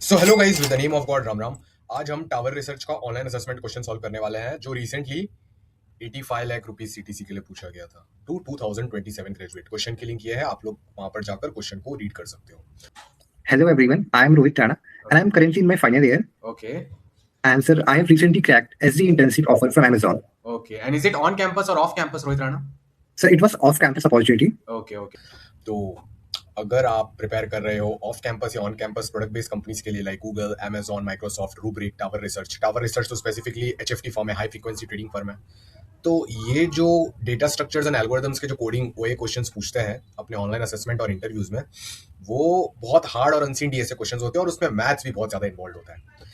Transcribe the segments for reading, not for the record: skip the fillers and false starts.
So hello guys, with the name of God Ram Ram. आज हम tower research का online assessment question solve करने वाले हैं जो रिसेंटली 85 लाख रुपीस सीटीसी के लिए पूछा गया था टू 2027 ग्रेजुएट। क्वेश्चन की लिंक ये है, आप लोग वहां पर जाकर क्वेश्चन को रीड कर सकते हो। Hello everyone, I am Rohit Rana and I am currently in my final year. Okay And sir, I have recently cracked SD internship offer from Amazon. Okay and is it on campus और off campus, Rohit Rana? Sir, it was off-campus opportunity. Okay okay. तो अगर आप prepare कर रहे हो off campus या on campus product based companies के लिए like Google, Amazon, Microsoft, Rubrik, Tower Research तो स्पेसिफिकली एचएफटी फर्म है, हाई फ्रीक्वेंसी ट्रेडिंग फर्म है। तो ये जो डेटा स्ट्रक्चर्स एंड एल्गोरिथम्स के जो कोडिंग ओए क्वेश्चंस पूछते हैं अपने ऑनलाइन असेसमेंट और इंटरव्यूज में, वो बहुत हार्ड और अनसीन डीएसए क्वेश्चंस होते हैं और उसमें मैथ्स भी बहुत ज्यादा इन्वॉल्व होता है।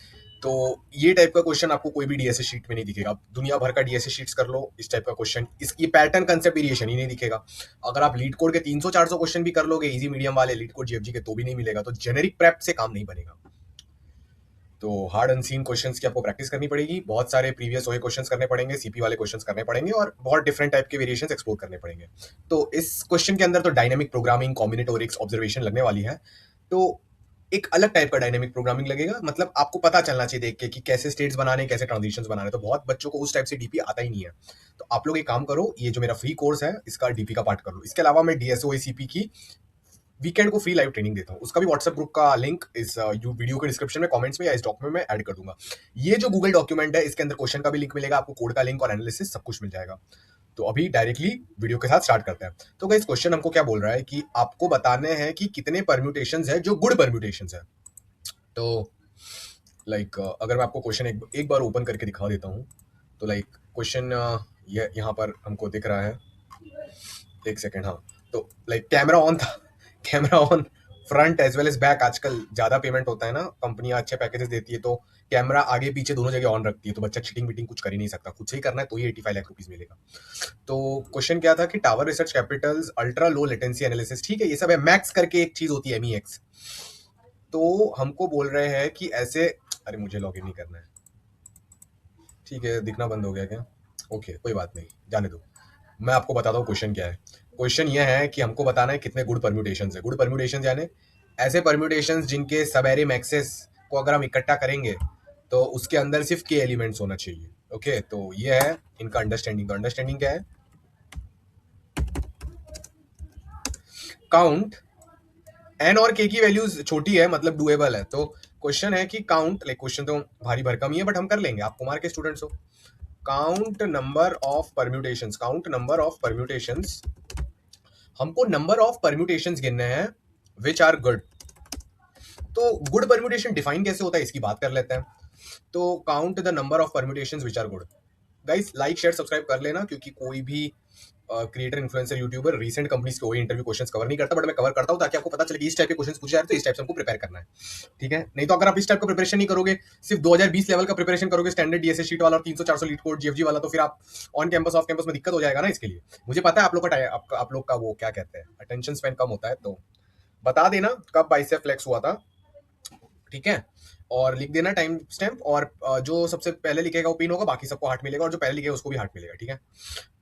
तो ये टाइप का क्वेश्चन आपको कोई भी डीएसए शीट में नहीं दिखेगा। आप दुनिया भर का डीएसए शीट्स कर लो, इस टाइप का क्वेश्चन, इसकी पैटर्न कंसेप्ट वेरिएशन ही नहीं दिखेगा। अगर आप लीड कोड के 300-400 क्वेश्चन भी कर लोगे इजी मीडियम वाले लीड कोड जीएफजी के, तो भी नहीं मिलेगा। तो जेनेरिक प्रेप से काम नहीं बनेगा। तो हार्ड अनसीन क्वेश्चंस की आपको प्रैक्टिस करनी पड़ेगी, बहुत सारे प्रीवियस ओए क्वेश्चंस करने पड़ेंगे, सीपी वाले क्वेश्चंस करने पड़ेंगे और बहुत डिफरेंट टाइप के वेरिएशंस एक्सप्लोर करने पड़ेंगे। तो इस क्वेश्चन के अंदर तो डायनेमिक प्रोग्रामिंग, कॉम्बिनेटोरिक्स, ऑब्जर्वेशन लगने वाली है। तो एक अलग टाइप का डायनेमिक प्रोग्रामिंग लगेगा, मतलब आपको पता चलना चाहिए देख के कि कैसे स्टेट्स बनाने, कैसे ट्रांजिशंस बनाने। तो बहुत बच्चों को उस टाइप से डीपी आता ही नहीं है। तो आप लोग एक काम करो, ये जो मेरा फ्री कोर्स है इसका डीपी का पार्ट कर लो। इसके अलावा मैं डीएसओ एसीपी की वीकेंड को फ्री लाइव ट्रेनिंग देता हूँ, उसका भी व्हाट्सएप ग्रुप का लिंक इस वीडियो के डिस्क्रिप्शन में, कमेंट्स में या इस डॉक्यूमेंट में ऐड कर दूंगा। ये जो गूगल डॉक्यूमेंट है इसके अंदर क्वेश्चन का भी लिंक मिलेगा आपको, कोड का लिंक और एनालिसिस सब कुछ मिल जाएगा। तो अभी डायरेक्टली वीडियो के साथ स्टार्ट करते हैं। तो गाइस, क्वेश्चन हमको क्या बोल रहा है कि आपको बताने हैं कि कितने परम्यूटेशंस है जो गुड परम्यूटेशंस है। तो लाइक अगर मैं आपको क्वेश्चन एक बार ओपन करके दिखा देता हूँ, तो लाइक क्वेश्चन ये यहाँ पर हमको दिख रहा है। एक सेकेंड, हाँ। तो लाइक कैमरा ऑन था, camera on front as well as back. आजकल ज्यादा पेमेंट होता है ना, कंपनियां अच्छे पैकेजेस देती है तो कैमरा आगे पीछे दोनों जगह ऑन रखती है। तो बच्चा चीटिंग वीटिंग कुछ कर ही नहीं सकता, खुद से ही करना है तो ही 85 लाख रुपीस मिलेगा। तो क्वेश्चन क्या था कि tower research Capitals ultra low latency analysis, ठीक है, ये सब है। मैक्स करके एक चीज होती है, MEX। तो हमको बोल रहे हैं कि ऐसे, अरे मुझे लॉग इन नहीं करना है, ठीक है, दिखना बंद हो गया क्या? ओके, कोई बात नहीं, जाने दो। मैं आपको बताता हूँ क्वेश्चन क्या है। क्वेश्चन ये है कि हमको बताना है कितने गुड परम्यूटेशंस है। गुड परम्यूटेशंस यानी ऐसे परम्यूटेशंस जिनके सब एरे मैक्सेस को अगर हम इकट्ठा करेंगे तो उसके अंदर सिर्फ के एलिमेंट्स होना चाहिए। ओके, तो ये है इनका अंडरस्टैंडिंग। तो अंडरस्टैंडिंग क्या है? काउंट एन और के की वैल्यूज छोटी है, मतलब डुएबल है। तो क्वेश्चन है कि काउंट, लाइक क्वेश्चन तो भारी भरकम ही है बट हम कर लेंगे, आप कुमार के स्टूडेंट्स हो। Count number of permutations, count number of permutations. हमको नंबर ऑफ परम्यूटेशंस गिनने हैं विच आर गुड। तो गुड परम्यूटेशन डिफाइन कैसे होता है इसकी बात कर लेते हैं। तो count the number of permutations which are good. Guys, like share subscribe कर लेना, क्योंकि कोई भी creator, influencer, YouTuber recent companies के वही इंटरव्यू क्वेश्चंस कवर नहीं करता, बट मैं कवर करता हूं ताकि आपको पता चले कि इस टाइप के क्वेश्चंस पूछे जा रहे हैं तो इस टाइप से हमको प्रिपेयर करना है। ठीक है, नहीं तो अगर आप इस टाइप का प्रिपरेशन नहीं करोगे, सिर्फ 2020 लेवल का प्रिपरेशन करोगे, स्टैंडर्ड डीएसए शीट वाला और 300-400 लीड कोड जीएफजी वाला, तो फिर आप ऑन कैंपस ऑफ कैंपस में दिक्कत हो जाएगा ना। इसके लिए मुझे पता है आप लोग का वो क्या कहते हैं, अटेंशन स्पैन कम होता है। तो बता देना कब बाइसेप फ्लेक्स हुआ था, ठीक है, और लिख देना टाइम स्टैम्प। और जो सबसे पहले लिखेगा वो पिन होगा, बाकी सबको हार्ट मिलेगा, और जो पहले लिखेगा उसको भी हार्ट मिलेगा। ठीक है,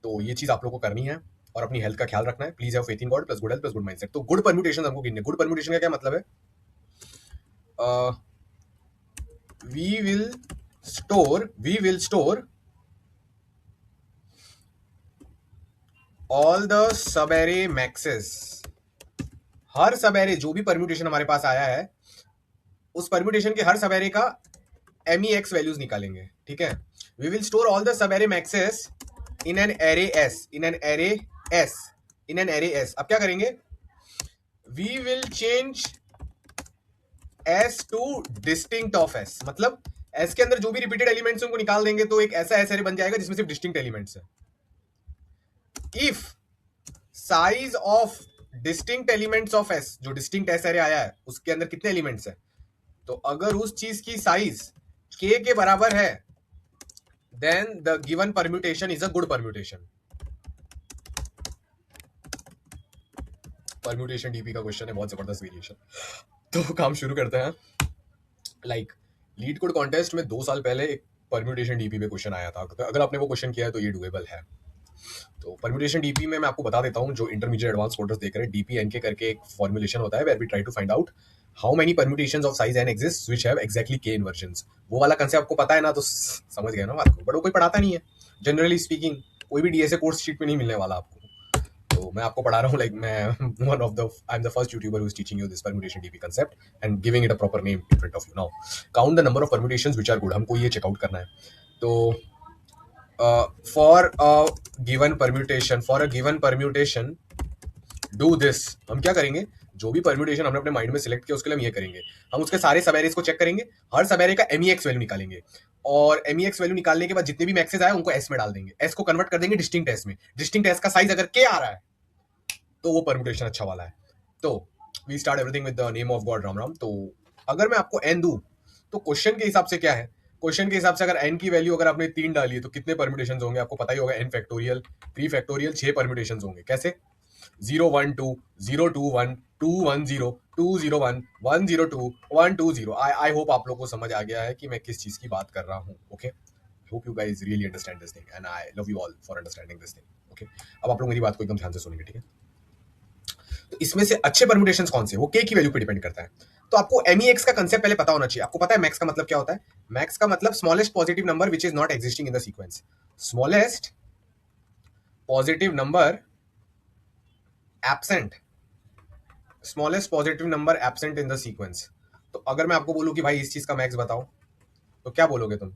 तो ये चीज आप लोग को करनी है और अपनी हेल्थ का ख्याल रखना है। Please have faith in God plus good health plus good mindset. तो गुड परम्यूटेशन हमको गिनने। गुड परम्यूटेशन का क्या मतलब है? We will store all the sub array maxes. हर सब एरे जो भी परम्यूटेशन हमारे पास आया है उस परम्यूटेशन के हर सब एरे का MEX वैल्यूज निकालेंगे। ठीक है, we will store all the sub array maxes in an array S, in an array S, in an array S. अब क्या करेंगे? We will change S to distinct of S, मतलब S के अंदर जो भी रिपीटेड एलिमेंट्स उनको निकाल देंगे तो एक ऐसा एस एरे बन जाएगा जिसमें सिर्फ डिस्टिंक्ट एलिमेंट्स है। If size of distinct elements of S, जो डिस्टिंक्ट एस एरे आया है उसके अंदर कितने एलिमेंट्स है, तो अगर उस चीज की साइज k के बराबर है then the given permutation is a good permutation. Permutation DP का क्वेश्चन है, बहुत जबरदस्त वेरिएशन। तो काम शुरू करते हैं। लाइक लीड कोड कॉन्टेस्ट में 2 साल पहले एक परम्यूटेशन डीपी पे क्वेश्चन आया था। अगर आपने वो क्वेश्चन किया है तो ये डुएबल है। तो परम्यूटेशन डीपी में मैं आपको बता देता हूँ, जो इंटरमीडिएट एडवांस कोडर्स देख रहे हैं, डीपी एनके करके एक फॉर्मुलेशन होता है where we try to find out how many permutations of size n exist which have exactly k inversions. वो वाला कंसेप्ट आपको पता है ना, तो समझ गए ना बात को, बट वो कोई पढ़ाता नहीं है जनरली स्पीकिंग। कोई भी डीएसए कोर्स शीट में नहीं मिलने वाला आपको। तो मैं आपको पढ़ा रहा हूँ, लाइक मैं one of the I am the first YouTuber who is teaching you this permutation DP concept and giving it a proper name in front of you. Now count the number of permutations which are good, हमको ये checkout करना है। तो for a given permutation do this, हम क्या करेंगे, जो भी परम्यूटेशन हमने अपने माइंड में सिलेक्ट किया उसके लिए हम ये करेंगे, हम उसके सारे सब एरेज को चेक करेंगे, हर सब एरे का MEX वैल्यू निकालेंगे, और MEX वैल्यू निकालने के बाद जितने भी मैक्सेस आए उनको एस में डाल देंगे, एस को कन्वर्ट कर देंगे डिस्टिंक्ट एस में। डिस्टिंक्ट एस का साइज अगर के आ रहा है तो वो परम्यूटेशन अच्छा वाला है। तो we start everything with the name of God Ram Ram. तो अगर मैं आपको एन दूं तो क्वेश्चन के हिसाब से क्या है, क्वेश्चन के हिसाब से अगर एन की वैल्यू अगर आपने 3 डाली है तो कितने परम्यूटेशन होंगे आपको पता ही होगा, एन फैक्टोरियल 3 फैक्टोरियल 6 परम्यूटेशन होंगे। कैसे, 012 021 210 201 102 120। आई होप आप लोगों को समझ आ गया है कि मैं किस चीज की बात कर रहा हूँ। Okay, hope you guys really understand this thing and I love you all for understanding this thing. Okay, अब आप लोग मेरी बात को एकदम ध्यान से सुनेंगे, ठीक है। तो इसमें से अच्छे परम्यूटेशंस कौन से, वो के की वैल्यू पे डिपेंड करता है। तो आपको MEX का कंसेप्ट पहले पता होना चाहिए। आपको पता है मैक्स का मतलब क्या होता है? मैक्स का मतलब smallest positive number which is not existing in the sequence. Smallest positive number absent, smallest positive number absent in the sequence. तो अगर मैं आपको बोलूं कि भाई इस चीज का मैक्स बताओ, तो क्या बोलोगे तुम?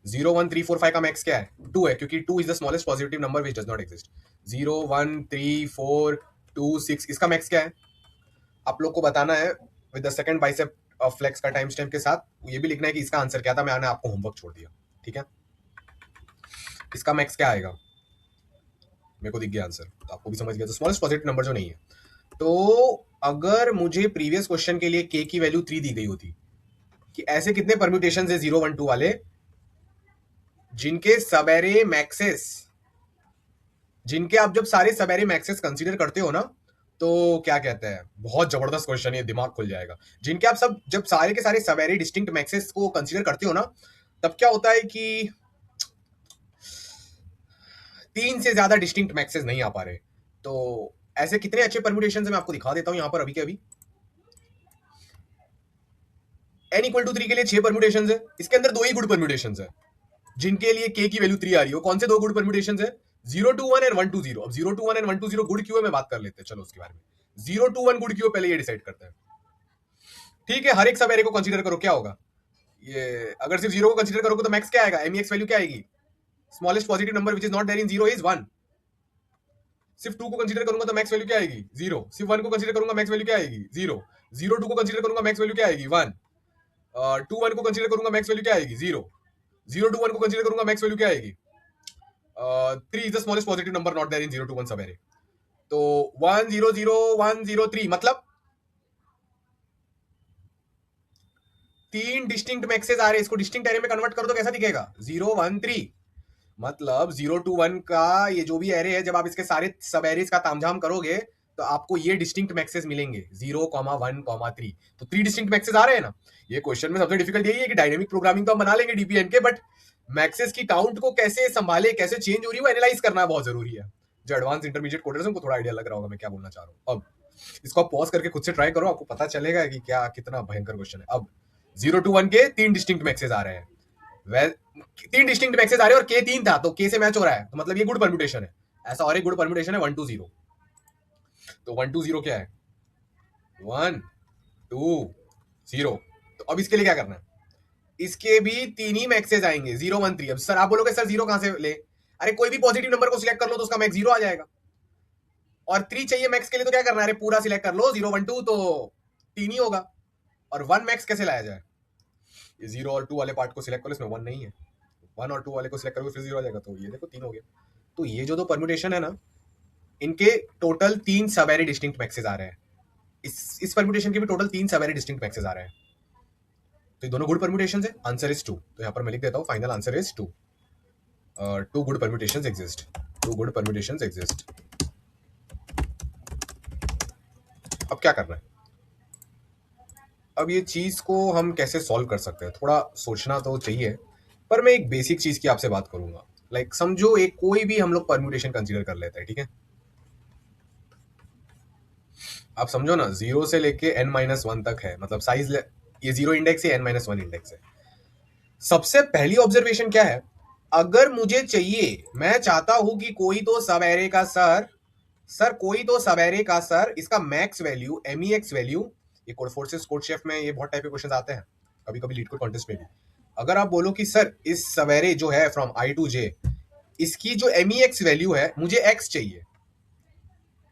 0 1 3 4 5 का मैक्स क्या है? 2 है, क्योंकि 2 is the smallest positive number which does not exist. 0 1 3 4 2 6, इसका मैक्स क्या है? आप लोग को बताना है with the second bicep flex का टाइम स्टैम्प के साथ। ये भी लिखना है कि इसका आंसर क्या था, मैंने आपको होमवर्क छोड़ दिया, ठीक है। इसका मैक्स क्या आएगा? मेरे को दिख गया आंसर, तो आपको भी समझ गया। तो स्मॉलेस्ट पॉजिटिव नंबर जो नहीं है। तो अगर मुझे प्रीवियस क्वेश्चन के लिए के की वैल्यू 3 दी गई होती कि ऐसे कितने परम्यूटेशंस है 0 1 2 वाले जिनके सबेरे मैक्सेस, जिनके आप जब सारे सबेरे मैक्सेस कंसीडर करते हो ना, तो क्या कहते हैं, बहुत जबरदस्त क्वेश्चन है, दिमाग खुल जाएगा। जिनके आप सब जब सारे के सारे सबेरे डिस्टिंक्ट मैक्सेस को कंसीडर करते हो ना, तब क्या होता है कि 3 से ज्यादा डिस्टिंक्ट मैक्सेस नहीं आ पा रहे। तो ऐसे कितने अच्छे परम्यूटेशन है मैं आपको दिखा देता हूं यहां पर अभी के अभी। n इक्वल टू 3 के लिए 6 परम्यूटेशन है, इसके अंदर 2 ही गुड परम्यूटेशन है जिनके लिए k की वैल्यू 3 आ रही है। कौन से 2 गुड परम्यूटेशन है? 021 एंड 120। अब 021 एंड 120 गुड क्यों है मैं बात कर लेते हैं, चलो उसके बारे में। 021 गुड क्यों, पहले ये डिसाइड करते हैं, ठीक है। हर एक सब एरे को कंसीडर करो, क्या होगा ये, अगर सिर्फ 0 को कंसीडर करोगे तो मैक्स क्या आएगा, MEX वैल्यू क्या आएगी? Smallest positive number which is not there in 0 is 1। सिर्फ 2 को कंसीडर करूंगा तो मैक्स वैल्यू क्या आएगी? 0। सिर्फ 1 को कंसीडर करूंगा मैक्स वैल्यू क्या आएगी? 0। 0 2 को कंसीडर करूंगा मैक्स वैल्यू क्या आएगी? 1। 2 1 को कंसीडर करूंगा मैक्स वैल्यू क्या आएगी? 0। 0 2 1 को कंसीडर करूंगा मैक्स वैल्यू क्या आएगी? 3 is the smallest positive number not there in 0 2 1 सब एरे। तो 1 0 0 1 0 3 मतलब 3 डिस्टिंक्ट मैक्सेस आ रहे हैं। इसको डिस्टिंक्ट एरे में कन्वर्ट करो तो कैसा दिखेगा? 0 1 3। मतलब 0 2 1 का ये जो भी एरे है, जब आप इसके सारे सब एरेज का तामझाम करोगे तो आपको ये डिस्टिंक्ट मैक्सेस मिलेंगे 0 1 3। तो 3 डिस्टिंक्ट मैक्सेस आ रहे हैं ना। ये क्वेश्चन में सबसे डिफिकल्ट यही है कि डायनेमिक प्रोग्रामिंग तो हम बना लेंगे डीपीएन के, बट मैक्सेस की काउंट को कैसे संभाले, कैसे चेंज हो रही है वो एनालाइज करना बहुत जरूरी है। जो एडवांस इंटरमीडिएट कोडर्स हैं उनको थोड़ा आइडिया लग रहा होगा मैं क्या बोलना चाह रहा हूँ। अब इसको आप पॉज करके खुद से ट्राई करो, आपको पता चलेगा कि क्या कितना भयंकर क्वेश्चन है। अब 0 2 1 के 3 डिस्टिंक्ट मैक्सेस आ रहे हैं, वेल 3 डिस्टिंक्ट मैक्सेस आ रहे हैं और के 3 था तो के से मैच हो रहा है, तो मतलब ये गुड परम्यूटेशन है। ऐसा और एक गुड परम्यूटेशन है 1 2 0। तो 1 2 0 क्या है? 1 2 0। तो अब इसके लिए क्या करना है? इसके भी 3 ही मैक्सेस आएंगे 0 1 3। अब सर आप बोलोगे सर 0 कहां से ले? अरे कोई भी पॉजिटिव नंबर को सिलेक्ट कर लो तो उसका मैक्स 0 आ जाएगा, और 3 चाहिए मैक्स के लिए तो क्या करना है? अरे पूरा सिलेक्ट कर लो 0 1 2 तो 3 ही होगा। और 1 मैक्स कैसे लाया जाए? ये 0 और 2 वाले पार्ट को सिलेक्ट करो, इसमें 1 नहीं है। 1 और 2 वाले को सिलेक्ट करोगे फिर 0 आ जाएगा, तो ये देखो 3 हो गया। तो ये जो 2 परम्यूटेशन है ना, इनके टोटल 3 सब एरे डिस्टिंक्ट मैक्सेस आ रहे हैं। इस परम्यूटेशन के भी टोटल 3 सब एरे डिस्टिंक्ट मैक्सेस आ रहे हैं। तो ये दोनों गुड परम्यूटेशन है, आंसर इज 2। तो यहाँ पर मैं लिख देता हूँ final answer is 2। 2 good permutations exist, 2 good permutations exist. अब क्या करना है? अब ये चीज को हम कैसे सॉल्व कर सकते हैं, थोड़ा सोचना तो चाहिए, पर मैं एक बेसिक चीज की आपसे बात करूंगा। लाइक समझो एक कोई भी हम लोग परम्यूटेशन कंसीडर कर लेते हैं, ठीक है। आप समझो ना, 0 से लेके n-1 तक है, मतलब साइज ये 0 इंडेक्स है, n-1 इंडेक्स है। सबसे पहली ऑब्जर्वेशन क्या है, अगर मुझे चाहिए, मैं चाहता हूं कि कोई तो सब एरे का सर कोई तो सब एरे का सर इसका मैक्स वैल्यू MEX वैल्यू, ये कोड फोर्सेस कोड शेफ में ये बहुत टाइप के क्वेश्चन आते हैं, कभी कभी लीड कोड कॉन्टेस्ट में भी। अगर आप बोलो कि सर इस सब एरे जो है फ्रॉम I to J, इसकी जो MEX वैल्यू है मुझे X चाहिए,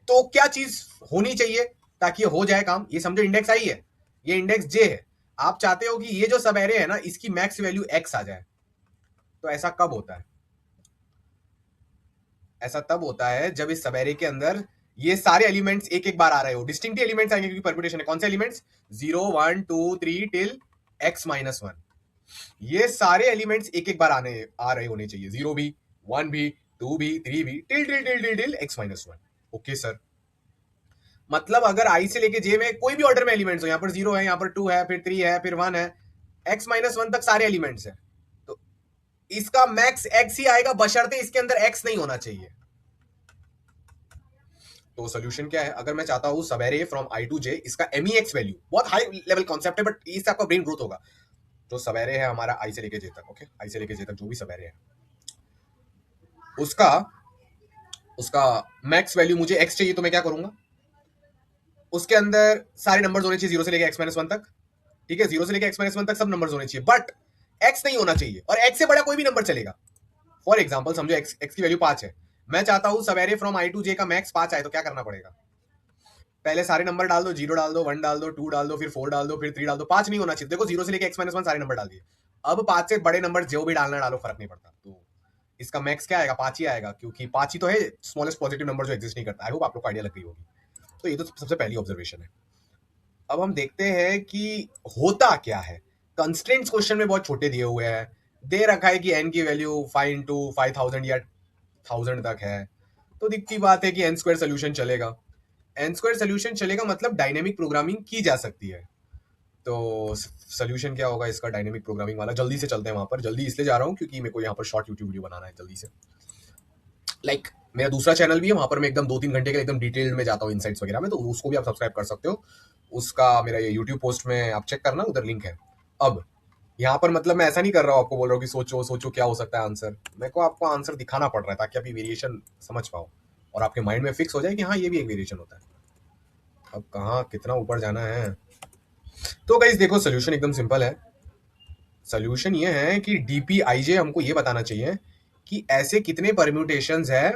तो क्या चीज होनी चाहिए ताकि ये हो जाए काम? ये समझो इंडेक्स I है, ये इंडेक्स J है, आप चाहते हो कि ये जो सब एरे है ना इसकी मैक्स वैल्यू X आ जाए। तो ऐसा कब होता है? ऐसा तब होता है जब इस सब एरे के अंदर ये सारे एलिमेंट्स एक एक बार आ रहे हो, डिस्टिंक्ट एलिमेंट्स आएंगे क्योंकि परम्यूटेशन है। कौन से एलिमेंट्स? 0 1 2 3 टिल x-1, ये सारे एलिमेंट्स एक एक बार आ रहे होने चाहिए, 0 भी, 1 भी, 2 भी, 3 भी, till till till till till x-1। Okay sir, मतलब अगर I से लेके J में कोई भी ऑर्डर में एलिमेंट्स हो, यहाँ पर 0 है, यहाँ पर 2 है, फिर 3 है, फिर 1 है, x-1 तक सारे एलिमेंट्स है, तो इसका मैक्स x ही आएगा, बशर्ते इसके अंदर x नहीं होना चाहिए। तो सोल्यूशन क्या है? अगर मैं चाहता हूं सब array from I to J इसका MEX वैल्यू, बहुत हाई लेवल कॉन्सेप्ट है बट इससे आपका ब्रेन ग्रोथ होगा। तो सब एरे है हमारा I से लेके J तक, ओके, I से लेके J तक जो भी सब एरे है उसका उसका मैक्स वैल्यू मुझे X चाहिए, तो मैं क्या करूंगा, उसके अंदर सारे नंबर्स होने चाहिए 0 से लेके x-1 तक, ठीक है, 0 से लेके x-1 तक सब नंबर्स होने चाहिए, बट x नहीं होना चाहिए, और x से बड़ा कोई भी नंबर चलेगा। फॉर एग्जाम्पल समझो x की वैल्यू 5 है, मैं चाहता हूं सब array from I to J का मैक्स 5 आए, तो क्या करना पड़ेगा? पहले सारे नंबर डाल दो, 0 डाल दो, 1 डाल दो, 2 डाल दो, फिर 4 डाल दो, फिर 3 डाल दो, 5 नहीं होना चाहिए। देखो 0 से लेके x-1 सारे नंबर डाल दिए, अब 5 से बड़े नंबर जो भी डालना डालो, फर्क नहीं पड़ता। तो इसका मैक्स क्या आएगा? 5 ही आएगा, क्योंकि 5 ही तो है स्मॉलेस्ट पॉजिटिव नंबर जो एग्जिस्ट नहीं करता। आई होप आप लोग को आइडिया लग गई होगी। तो ये तो सबसे पहली ऑब्जर्वेशन है। अब हम देखते हैं कि होता क्या है। कंस्ट्रेंट्स क्वेश्चन में बहुत छोटे दिए हुए हैं, दे रखा है कि n की वैल्यू 5 into 5000 या 1000 तक है, तो दिखती बात है कि n स्क्वायर सोल्यूशन चलेगा। एन स्क्वायर सोल्यूशन चलेगा मतलब डायनेमिक प्रोग्रामिंग की जा सकती है। तो सोल्यूशन क्या होगा इसका डायनेमिक प्रोग्रामिंग वाला? जल्दी से चलते हैं वहां पर। जल्दी इसलिए जा रहा हूँ क्योंकि मेरे को यहाँ पर शॉर्ट यूट्यूब वीडियो बनाना है जल्दी से। मेरा दूसरा चैनल भी है, वहां पर मैं एकदम 2-3 घंटे के एकदम डिटेल्ड में जाता हूँ इनसाइट्स वगैरह में, तो उसको भी आप सब्सक्राइब कर सकते हो। उसका मेरा ये यूट्यूब पोस्ट में आप चेक करना, उधर लिंक है। अब यहाँ पर मतलब मैं ऐसा नहीं कर रहा हूँ, आपको बोल रहा हूँ कि सोचो सोचो क्या हो सकता है आंसर। मेरे को आपको आंसर दिखाना पड़ रहा है ताकि आप ये वेरिएशन समझ पाओ और आपके माइंड में फिक्स हो जाए कि हाँ ये भी एक वेरिएशन होता है। अब कहाँ कितना ऊपर जाना है? तो गाइस देखो, सोल्यूशन एकदम सिंपल है। सोल्यूशन ये है कि DPIJ हमको ये बताना चाहिए कि ऐसे कितने परम्यूटेशंस है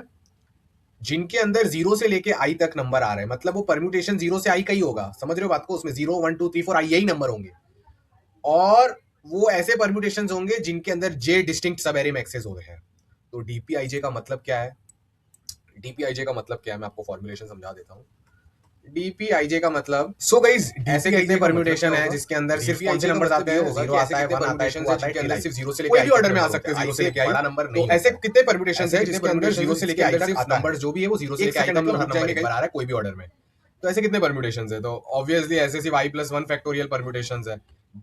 जिनके अंदर 0 से लेके I तक नंबर आ रहे हैं। मतलब वो परम्यूटेशन 0 से I का ही होगा, समझ रहे हो बात को? उसमें 0 1 2 3 4 I यही नंबर होंगे, और वो ऐसे परम्यूटेशंस होंगे जिनके अंदर J डिस्टिंक्ट सब एरे मैक्सेस हो रहे हैं। तो DPIJ का मतलब क्या है? DPIJ का मतलब क्या है, मैं आपको फॉर्मुलेशन समझा देता हूँ। DPIJ का मतलब, सो गाइस ऐसे कितने परम्यूटेशन है जिसके अंदर सिर्फ कौन से नंबर्स आते हैं? 0 आता है, 1 आता है, 2 आता है, जिनके अंदर सिर्फ 0 से लेके कोई भी ऑर्डर में आ सकते हैं, 0 से लेके बड़ा नंबर नहीं। तो ऐसे कितने परम्यूटेशन है जिसके अंदर 0 से लेके I तक नंबर जो भी है वो 0 से लेके I तक हर नंबर एक बार आ रहा है कोई भी ऑर्डर में। तो ऐसे कितने परम्यूटेशन है? तो ऑब्वियसली ऐसे सिर्फ I+1 फैक्टोरियल परम्यूटेशन है,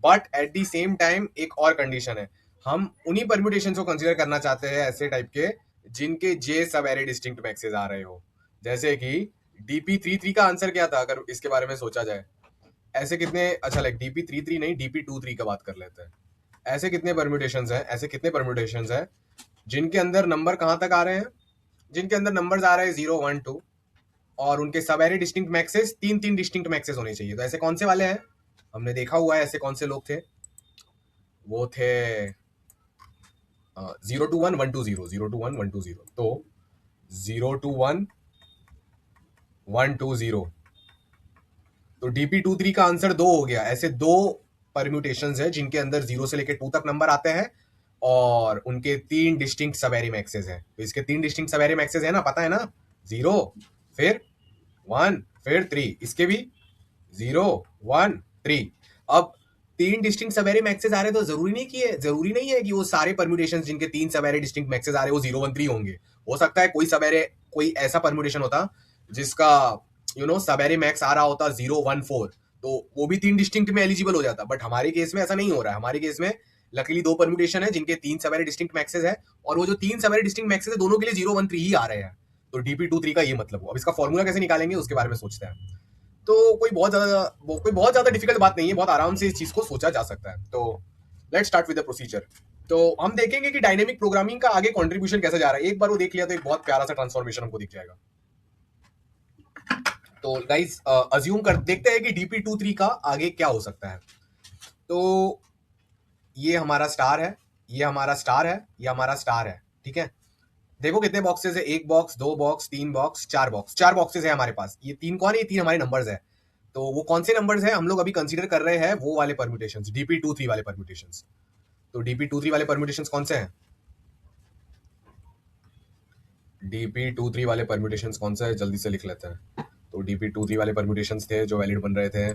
but at the same time एक और कंडीशन है। हम उन्हीं परम्यूटेशन को कंसीडर करना चाहते हैं ऐसे टाइप के जिनके J सब एरे डिस्टिंक्ट मैक्सेस आ रहे हो। जैसे कि DP33 का आंसर क्या था अगर इसके बारे में सोचा जाए? ऐसे कितने, अच्छा लाइक DP33 नहीं, DP23 का बात कर लेते हैं। ऐसे कितने परम्यूटेशंस हैं, ऐसे कितने परम्यूटेशंस हैं जिनके अंदर नंबर कहां तक आ रहे हैं? जिनके अंदर नंबर्स आ रहे हैं 0 1 2, और उनके सब array distinct maxes 3 distinct maxes होने चाहिए। तो ऐसे कौन से वाले हैं? हमने देखा हुआ है ऐसे कौन से लोग थे। वो थे 0 to 1 1 to 0, 0 to 1 1 to 0। तो 0 to 1 1 to 0, तो DP23 का आंसर 2 हो गया। ऐसे 2 परम्यूटेशंस है जिनके अंदर 0 से लेके 2 तक नंबर आते हैं और उनके 3 डिस्टिंक्ट सब एरे मैक्सेस हैं। तो इसके 3 डिस्टिंक्ट सब एरे मैक्सेस है ना, पता है ना? 0 फिर 1 फिर 3, इसके भी 0 1 3। अब 3 डिस्टिंक्ट सब एरे मैक्सेस आ रहे तो जरूरी नहीं है कि वो सारे परम्यूटेशंस जिनके 3 सब एरे डिस्टिंक्ट मैक्सेस आ रहे वो 0 1 3 होंगे। हो सकता है कोई सब एरे, कोई ऐसा परम्यूटेशन होता जिसका सब एरे मैक्स आ रहा होता 0 1 4, तो वो भी 3 डिस्टिंक्ट में एलिजिबल हो जाता। बट हमारे केस में ऐसा नहीं हो रहा है। हमारे केस में लकीली 2 परम्यूटेशन है जिनके 3 सब एरे डिस्टिंक्ट मैक्सेस है, और वो जो 3 सब एरे डिस्टिंक्ट मैक्सेस है दोनों के लिए 0 1 3 ही आ रहे हैं। तो DP23 का ये मतलब हुआ। अब इसका फॉर्मूला कैसे निकालेंगे उसके बारे में सोचते हैं। तो कोई बहुत ज्यादा डिफिकल्ट बात नहीं है, बहुत आराम से इस चीज को सोचा जा सकता है। तो let's start with the procedure. तो हम देखेंगे कि डायनेमिक प्रोग्रामिंग का आगे कंट्रीब्यूशन कैसे जा रहा है। एक बार वो देख लिया तो एक बहुत प्यारा सा ट्रांसफॉर्मेशन हमको दिख जाएगा। तो गाइस अज्यूम कर देखते हैं कि DP23 का आगे क्या हो सकता है। तो ये हमारा स्टार है, ये हमारा स्टार है, ये हमारा स्टार है, ठीक है। देखो कितने बॉक्सेस है, एक बॉक्स, दो बॉक्स, तीन बॉक्स, चार बॉक्स, चार बॉक्सेस है हमारे पास। ये तीन कौन है? ये तीन हमारे नंबर्स है। तो वो कौन से नंबर्स है हम लोग अभी कंसीडर कर रहे हैं? वो वाले परम्यूटेशंस, DP23 वाले परम्यूटेशंस। तो DP23 वाले परम्यूटेशंस कौन से हैं? DP23 वाले परम्यूटेशंस कौन सा है, जल्दी से लिख लेते हैं। तो DP23 वाले परम्यूटेशंस थे जो वैलिड बन रहे थे,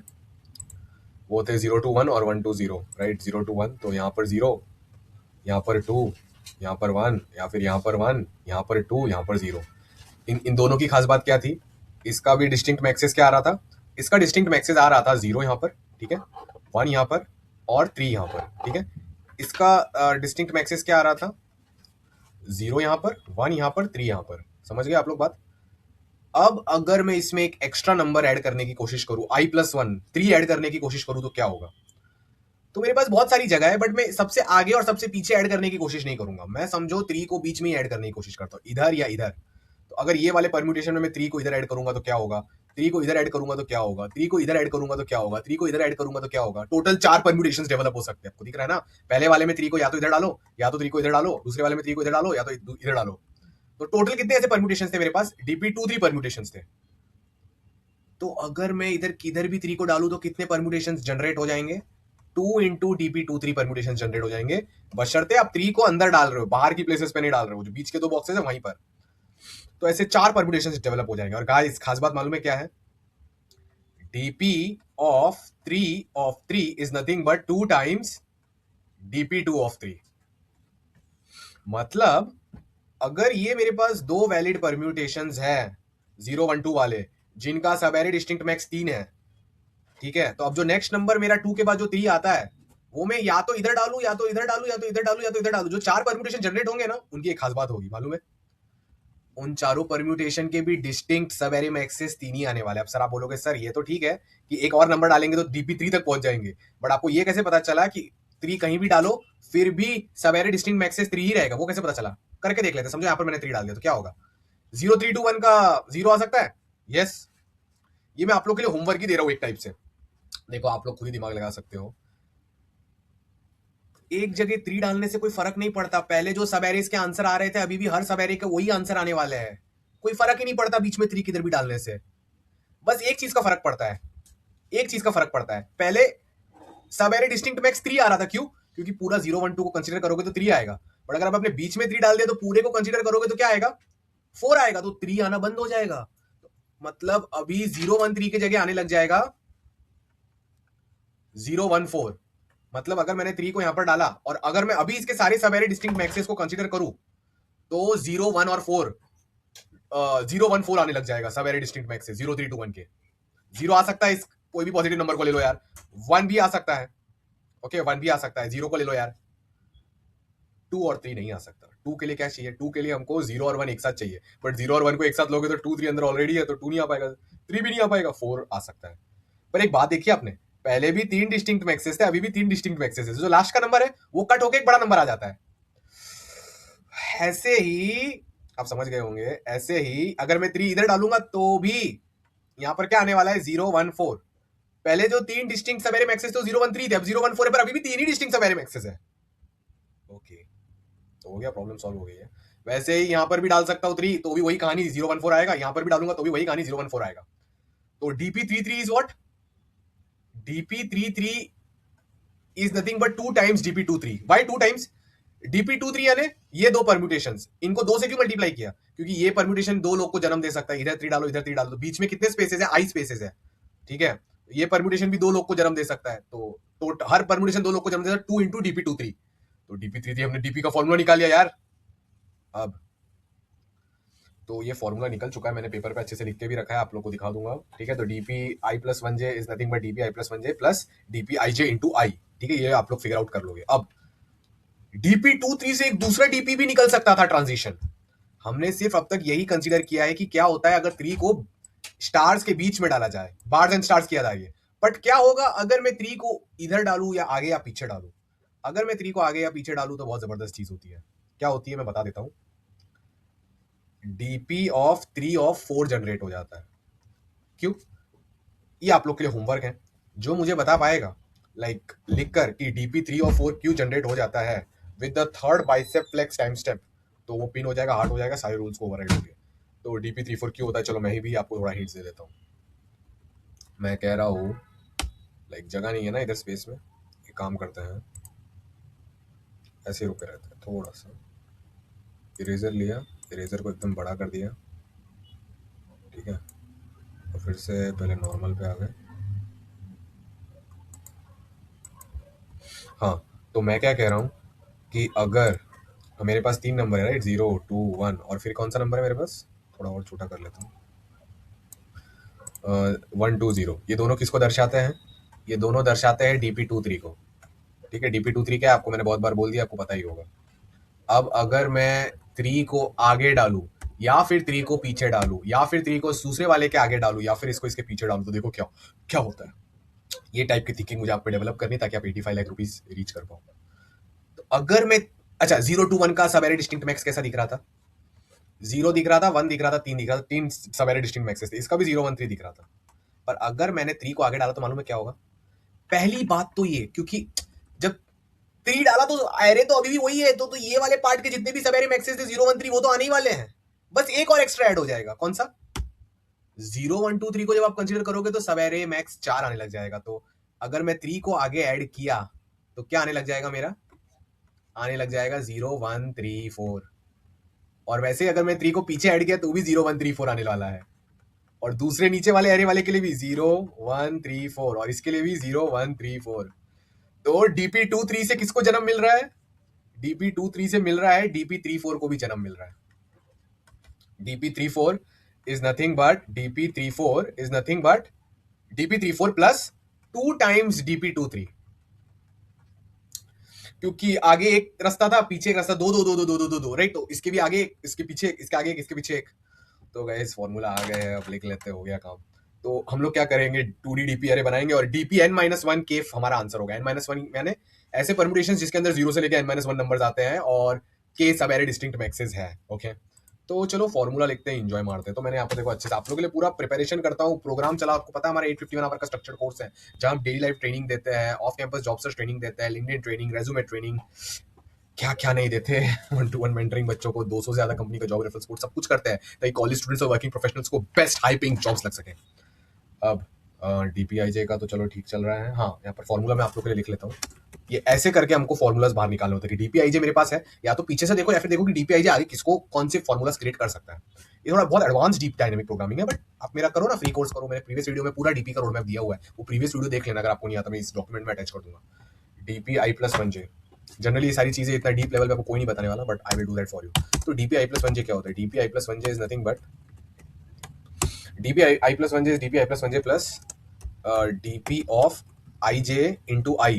वो थे 0 to 1 और 1 to 0, राइट। 0 to 1, तो यहाँ पर 0, यहाँ पर 2, यहाँ पर 1, या फिर यहाँ पर 1, यहाँ पर 2, यहाँ पर 0। इन दोनों की खास बात क्या थी? इसका भी डिस्टिंक्ट मैक्सेस क्या आ रहा था? इसका डिस्टिंक्ट मैक्सेस आ रहा था 0 यहाँ पर, ठीक है, 1 यहाँ पर और 3 यहाँ पर, ठीक है। इसका डिस्टिंक्ट मैक्सेस क्या आ रहा था? 0 यहाँ पर, 1 यहाँ पर, 3 यहाँ पर। समझ गए आप लोग बात? अब अगर मैं इसमें एक एक्स्ट्रा नंबर ऐड करने की कोशिश करूं, i+1, 3 ऐड करने की कोशिश करूं, तो क्या होगा? तो मेरे पास बहुत सारी जगह है, बट मैं सबसे आगे और सबसे पीछे ऐड करने की कोशिश नहीं करूंगा। मैं समझो 3 को बीच में ही ऐड करने की कोशिश करता हूं, इधर या इधर। तो अगर ये वाले परम्यूटेशन में मैं 3 को इधर ऐड करूंगा तो क्या होगा? 3 को इधर ऐड करूंगा तो क्या होगा? 3 को इधर ऐड करूंगा तो क्या होगा? 3 को इधर ऐड करूंगा तो क्या होगा? टोटल 4 परम्यूटेशंस डेवलप हो सकते हैं। आपको दिख रहा है ना? पहले वाले में 3 को या तो इधर डालो, या तो 3 को इधर डालो, दूसरे वाले में 3 को इधर डालो, या तो इधर डालो। तो टोटल कितने ऐसे परम्यूटेशंस थे मेरे पास? DP23 परम्यूटेशंस थे। तो अगर मैं इधर किधर भी 3 को डालूं तो कितने परम्यूटेशंस जनरेट हो जाएंगे? 2 इंटू DP23 परम्यूटेशन जनरेट हो जाएंगे, बशर्ते आप 3 को अंदर डाल रहे हो, बाहर की प्लेसेस पे नहीं डाल रहे हो, जो बीच के दो बॉक्सेस है वहीं पर। तो ऐसे 4 परम्यूटेशन डेवलप हो जाएंगे। और गाइस खास बात मालूम है क्या है? DP3 is nothing but 2 times DP2 of 3। मतलब अगर ये मेरे पास दो वैलिड परम्यूटेशंस है 0 1 2 वाले, जिनका सब एरे डिस्टिंक्ट मैक्स 3 है, ठीक है, तो अब जो नेक्स्ट नंबर मेरा 2 के बाद जो 3 आता है, वो मैं या तो इधर डालू, या तो इधर डालू, या तो इधर डालू, या तो इधर डालू। जो 4 परम्यूटेशन जनरेट होंगे ना, उनकी एक खास बात होगी मालूम है? उन चारों परम्यूटेशन के भी डिस्टिंक्ट सब एरे मैक्सेस 3 ही आने वाले। अब सर आप बोलोगे सर ये तो ठीक है कि एक और नंबर डालेंगे तो DP3 तक पहुंच जाएंगे, बट आपको ये कैसे पता चला कि 3 कहीं भी डालो फिर भी सब एरे डिस्टिंक्ट मैक्सेस 3 ही रहेगा? वो कैसे पता चला? करके देख लेते हैं। समझो यहाँ पर मैंने 3 डाल दिया तो क्या होगा? 0 3 2 1 का 0 आ सकता है। यस, ये मैं आप लोग के लिए होमवर्क ही दे रहा हूँ एक टाइप से। देखो आप लोग खुद ही दिमाग लगा सकते हो। एक जगह 3 डालने से कोई फर्क नहीं पड़ता। पहले जो सब एरेस के आंसर आ रहे थे, अभी भी हर सब एरे के वही आंसर आने वाले हैं। कोई फर्क ही नहीं पड़ता बीच में 3 किधर भी डालने से। बस एक चीज का फर्क पड़ता है, एक चीज का फर्क पड़ता है। पहले सब एरे डिस्टिंक्ट मैक्स 3 आ रहा था, क्यों? क्योंकि पूरा 0 1 2 को कंसीडर करोगे तो 3 आएगा। बट अगर आप अपने बीच में 3 डाल दिया तो पूरे को कंसीडर करोगे तो क्या आएगा? 4 आएगा। तो 3 आना बंद हो जाएगा। मतलब अभी 0 1 3 की जगह आने लग जाएगा 0 1 4। मतलब अगर मैंने 3 को यहां पर डाला और अगर मैं अभी इसके सारे सब एरे डिस्टिंक्ट मैक्सेस को कंसीडर करूं तो 0 1 और 4 0 1 4 आने लग जाएगा सब एरे डिस्टिंक्ट मैक्सेस 0 3 2 1 के। 0 आ सकता है, इस कोई भी पॉजिटिव नंबर को ले लो यार। 1 भी आ सकता है, ओके 1 भी आ सकता है। 0 को ले लो यार। 2 और 3 नहीं आ सकता। 2 के लिए क्या चाहिए? 2 के लिए हमको 0 और 1 एक साथ चाहिए, बट 0 और 1 को एक साथ लोगे तो 2 3 अंदर ऑलरेडी है, तो 2 नहीं आ पाएगा, 3 भी नहीं आ पाएगा, 4 आ सकता है। पर एक बात देखिए आपने, पहले भी 3 डिस्टिंक्ट मैक्सेस थे, अभी भी 3 डिस्टिंक्ट मैक्सेस है। जो लास्ट का नंबर है वो कट होकर एक बड़ा नंबर आ जाता है। ऐसे ही आप समझ गए होंगे, ऐसे ही अगर मैं 3 इधर डालूंगा तो भी यहां पर क्या आने वाला है? 0 1 4। पहले जो 3 डिस्टिंक्ट सब एरे मैक्सेस तो 0 1 3 थे, अब 0 1 4 है, पर अभी भी 3 ही डिस्टिंक्ट सब एरे मैक्सेस है। ओके, तो हो गया, प्रॉब्लम सॉल्व हो गई है। वैसे ही यहां पर भी डाल सकता हूं 3, तो भी वही कहानी 0 1 4 आएगा। यहां पर भी डालूंगा तो भी वही कहानी 0 1 4 आएगा। तो DP33 is what? DP33 is nothing but 2 times DP23। Why 2 times? DP23 यानी ये दो परम्यूटेशंस, इनको 2 से क्यों मल्टीप्लाई किया? क्योंकि ये परम्यूटेशन दो लोग को जन्म दे सकता है। इधर 3 डालो, इधर 3 डालो, तो बीच में कितने स्पेसेस है? आई स्पेसेस है, ठीक है। ये परम्यूटेशन भी दो लोग को जन्म दे सकता है, तो हर परम्यूटेशन दो लोग को जन्म देता है। 2 इंटू DP23। तो DP33 हमने DP का फॉर्मूला निकाल लिया यार। अब तो ये फॉर्मूला निकल चुका है, मैंने पेपर पे अच्छे से लिख के भी रखा है, आप लोग को दिखा दूंगा, ठीक है। तो DPi+1j is nothing but DPi+1j plus DPij into i, ठीक है। ये आप लोग फिगर आउट कर लोगे। अब DP23 से एक दूसरा DP भी निकल सकता था, ट्रांजिशन। हमने सिर्फ अब तक यही कंसीडर किया है कि क्या होता है अगर 3 को स्टार्स के बीच में डाला जाए, बार्स एंड स्टार्स की याद आ रही है। बट क्या होगा अगर मैं 3 को इधर डालू या आगे या पीछे डालू? अगर मैं 3 को आगे या पीछे डालू तो बहुत जबरदस्त चीज होती है। क्या होती है मैं बता देता हूं। डीपी ऑफ 3 ऑफ 4 जनरेट हो जाता है। क्यों? ये आप लोग के लिए होमवर्क है। जो मुझे बता पाएगा लाइक लिखकर कि डीपी 3 और 4 क्यों जनरेट हो जाता है with the third bicep flex time step, तो वो पिन हो जाएगा, हार्ड हो जाएगा, सारे रूल्स को ओवरराइड हो गए। तो डीपी 3 4 क्यों होता है, चलो मैं ही भी आपको थोड़ा हिंट्स दे देता हूँ। मैं कह रहा हूँ लाइक जगह नहीं है ना इधर स्पेस में, एक काम करते हैं, ऐसे रुके रहते हैं, थोड़ा सा इरेजर लिया, इरेजर को एकदम बड़ा कर दिया, ठीक है, और फिर से पहले नॉर्मल पे आ गए। हाँ, तो मैं क्या कह रहा हूँ कि अगर मेरे पास 3 नंबर है राइट, 0 2 1, और फिर कौन सा नंबर है मेरे पास, थोड़ा और छोटा कर लेता हूँ, 1 2 0, ये दोनों किसको दर्शाते हैं? ये दोनों दर्शाते हैं DP23 को। ठीक है, DP23 क्या है आपको मैंने बहुत बार बोल दिया, आपको पता ही होगा। अब अगर मैं 3 को आगे डालू या फिर 3 को पीछे डालू या फिर 3 को दूसरे वाले के आगे डालू या फिर इसको इसके पीछे डालू, तो देखो क्या क्या होता है। ये टाइप की थिंकिंग मुझे आप पे डेवलप करनी ताकि आप 85 लाख रुपीज रीच कर पाओ। तो अगर मैं, अच्छा 0 2 1 का सब एरे डिस्टिंक्ट मैक्स कैसा दिख रहा था? 0 दिख रहा था, 1 दिख रहा था, 3 दिख रहा था, 3 सब एरे डिस्टिंक्ट मैक्सेस थे, इसका भी 0 1 3 दिख रहा था। पर अगर मैंने 3 को आगे डाला तो मालूम है क्या होगा? पहली बात तो ये, क्योंकि जब 3 डाला तो एरे तो अभी भी वही है, तो ये वाले पार्ट के जितने भी सब एरे मैक्सेस थे 0 1 3 वो तो आने ही वाले हैं, बस एक और एक्स्ट्रा ऐड हो जाएगा। कौन सा? 0 1 2 3 को जब आप कंसीडर करोगे तो सब एरे मैक्स 4 आने लग जाएगा। तो अगर मैं 3 को आगे ऐड किया तो क्या आने लग जाएगा मेरा? आने लग जाएगा 0 1 3 4। और वैसे अगर मैं 3 को पीछे ऐड किया तो भी 0 1 3 4 आने वाला है। और दूसरे नीचे वाले एरे वाले के लिए भी 0 1 3 4 और इसके लिए भी 0 1 3 4। तो DP23 से किसको जन्म मिल रहा है? DP23 से मिल रहा है DP34 को भी जन्म मिल रहा है। DP34 is nothing but DP34 is nothing but DP34 plus 2 times DP23, क्योंकि आगे एक रास्ता था, पीछे एक रास्ता, दो दो दो दो दो दो दो दो राइट। तो इसके भी आगे, इसके पीछे, इसके आगे, इसके पीछे एक। तो गाइस फॉर्मूला आ गए हैं, अब लिख लेते, हो गया काम। तो हम लोग क्या करेंगे, 2D DP अरे बनाएंगे और DPn-1 केफ हमारा आंसर होगा। n-1 यानी ऐसे परम्यूटेशन जिसके अंदर 0 से लेकर n-1 नंबर्स आते हैं और के सब एरे डिस्टिंक्ट मैक्सेस है। ओके, तो चलो फॉर्मूला लिखते हैं, एंजॉय मारते हैं। तो मैंने यहाँ पर देखो अच्छे से आप लोगों के लिए पूरा प्रिपरेशन करता हूँ, प्रोग्राम चला, आपको पता है हमारा 851 आवर का स्ट्रक्चर कोर्स है जहाँ हम डेली लाइफ ट्रेनिंग देते हैं, off campus job search training देते हैं, लिंक्डइन ट्रेनिंग, रेज्यूमे ट्रेनिंग, क्या क्या नहीं देते, 1-to-1 मेंटरिंग, बच्चों को 200 से ज्यादा कंपनी का जॉब रेफरल सपोर्ट, सब कुछ करते हैं ताकि कॉलेज स्टूडेंट्स और वर्किंग प्रोफेशनल्स को बेस्ट हाई पेइंग जॉब्स लग सके। अब DPIJ का तो चलो ठीक चल रहा है। हाँ, यहाँ पर फॉर्मूला मैं आप लोग के लिए लिख लेता हूँ। ये ऐसे करके हमको फॉर्मूलाज बाहर निकालने होते हैं कि DPIJ मेरे पास है, या तो पीछे से देखो या फिर देखो कि DPIJ आगे किसको कौन से फॉर्मूलाज क्रिएट कर सकता है। ये थोड़ा बहुत एडवांस डीप डायनेमिक प्रोग्रामिंग है, बट आप मेरा करो ना, फ्री कोर्स करो, मेरे प्रीवियस वीडियो में पूरा डीपी का रोड मैप दिया हुआ है, वो प्रीवियस वीडियो देख लेना अगर आपको नहीं आता, मैं इस डॉक्यूमेंट में अटैच कर दूंगा। DPI+1J, जनरली ये सारी चीजें इतना डीप लेवल पे आपको कोई नहीं बताने वाला, but I will do that for you. तो DPI+1J क्या होता है? DPI+1J is nothing but DPI+1J is DPI+1J plus DP of IJ into I।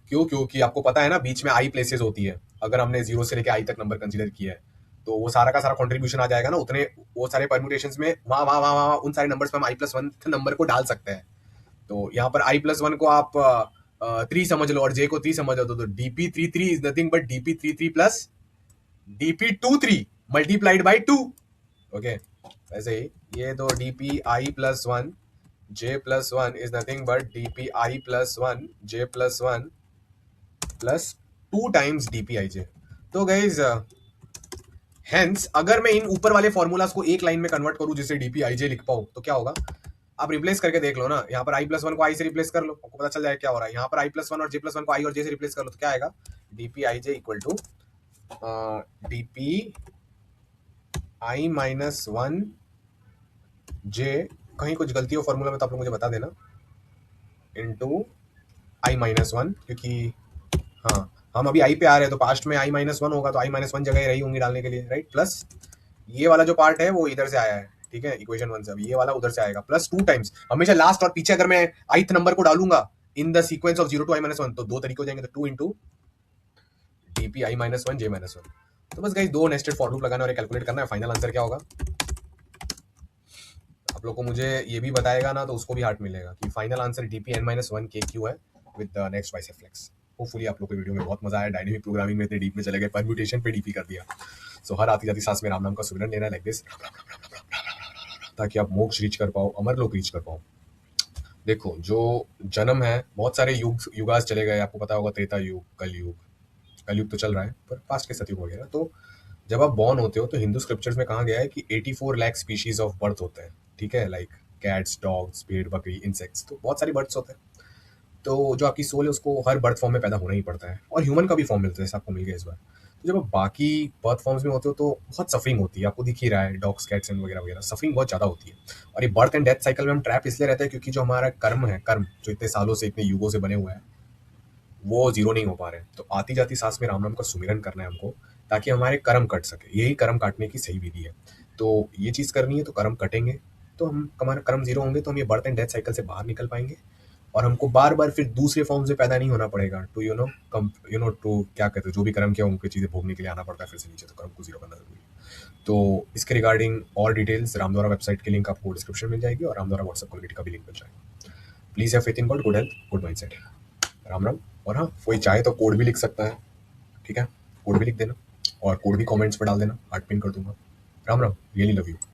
क्यों? क्योंकि आपको पता है ना बीच में I प्लेसेस होती है, अगर हमने 0 से लेकर I तक नंबर कंसीडर किया है तो वो सारा का सारा कंट्रीब्यूशन आ जाएगा ना, उतने वो सारे परम्यूटेशंस में वहां वहां वहां वहां उन सारे नंबर्स पे हम I+1 नंबर को डाल सकते हैं। तो यहाँ पर I+1 को आप 3 समझ लो और J को 3 समझ लो, तो DP33 is nothing but DP33 plus DP23 multiplied by 2। Okay, वैसे ही ये तो DPI+1 J+1 is nothing but DPI+1 J+1 plus 2 times DPIJ। तो गाइज हेंस अगर मैं इन ऊपर वाले फॉर्मूलाज को एक लाइन में कन्वर्ट करूं जिसे DPIJ लिख पाऊं तो क्या होगा? आप रिप्लेस करके देख लो ना, यहाँ पर I+1 को I से रिप्लेस कर लो, आपको पता चल जाएगा क्या हो रहा है। यहाँ पर I+1 और J+1 को I और J से रिप्लेस कर लो तो क्या आएगा? DPIJ equal to DPI-1 J, कहीं कुछ गलती हो फॉर्मूला में तो आप लोग मुझे बता देना, इंटू I-1, क्योंकि हाँ हम अभी आई पे आ रहे हैं तो पास्ट में I-1 होगा तो I-1 जगह रही होंगी डालने के लिए, राइट। प्लस ये वाला जो पार्ट है वो इधर से आया है, ठीक है, इक्वेशन 1 से, अब ये वाला उधर से आएगा, प्लस 2 टाइम्स। हमेशा लास्ट और पीछे अगर मैं ith नंबर को डालूंगा in the sequence of 0 to I-1 तो 2 तरीके हो जाएंगे, तो 2 इंटू DPI-1 J-1। तो बस गाइस 2 नेस्टेड फॉर लूप लगाना और कैलकुलेट करना है, फाइनल आंसर क्या होगा आप लोग को मुझे ये भी बताएगा ना तो उसको भी हार्ट मिलेगा कि फाइनल आंसर DPN-1 के क्यू है with the next bicep flex. Hopefully आप लोग को वीडियो में बहुत मजा आया। डायनेमिक प्रोग्रामिंग में इतने डीप में चले गए, परम्यूटेशन पे डीपी कर दिया। सो हर आती जाती सांस में राम नाम का सुमिरन लेना लाइक दिस, ताकि आप मोक्ष रीच कर पाओ, अमर लोक रीच कर पाओ। देखो जो जन्म है, बहुत सारे युगास चले गए, आपको पता होगा, त्रेता युग, कलयुग तो चल रहा है, पर पास्ट के सतयुग वगैरह। तो जब आप बॉर्न होते हो तो हिंदू स्क्रिप्चर्स में कहा गया है कि 84 लाख स्पीशीज ऑफ बर्थ होते हैं, ठीक है, लाइक कैट्स, डॉग्स, भेड़, बकरी, इंसेक्ट्स, तो बहुत सारी बर्ड्स होते हैं। तो जो आपकी सोल है उसको हर बर्थ फॉर्म में पैदा होना ही पड़ता है, और ह्यूमन का भी फॉर्म मिलता है, जैसे आपको मिल गया इस बार। तो जब आप बाकी बर्थ फॉर्म्स में होते हो तो बहुत सफरिंग होती है, आपको दिख ही रहा है, डॉग्स, कैट्स एंड वगैरह वगैरह, सफरिंग बहुत ज़्यादा होती है। और ये बर्थ एंड डेथ साइकिल में हम ट्रैप इसलिए रहते हैं क्योंकि जो हमारा कर्म है, कर्म जो इतने सालों से, इतने युगों से बने हुए हैं, वो जीरो नहीं हो पा रहे हैं। तो आती जाती सांस में राम नाम का सुमिरन करना है हमको, ताकि हमारे कर्म कट सके। यही कर्म काटने की सही विधि है। तो ये चीज़ करनी है तो कर्म कटेंगे, तो हम, हमारा कर्म जीरो होंगे तो हम ये बर्थ एंड डेथ साइकिल से बाहर निकल पाएंगे, और हमको बार बार फिर दूसरे फॉर्म से पैदा नहीं होना पड़ेगा टू टू क्या कहते हैं, जो भी कर्म किया उनकी चीज़ें भोगने के लिए आना पड़ता है फिर से नीचे, तो कर्म को जीरो करना जरूरी है। तो इसके रिगार्डिंग और डिटेल्स, रामद्वारा वेबसाइट की लिंक आपको डिस्क्रिप्शन में मिल जाएगी, और रामद्वारा व्हाट्सएप कम्युनिटी का भी लिंक मिल जाएगा। Please have faith in God, good health, good mindset. Ram Ram. और हाँ, कोई चाहे तो कोड भी लिख सकता है, ठीक है, कोड भी लिख देना, और कोड भी कमेंट्स में डाल देना, हार्ट पिन कर दूंगा। Ram Ram, really love you.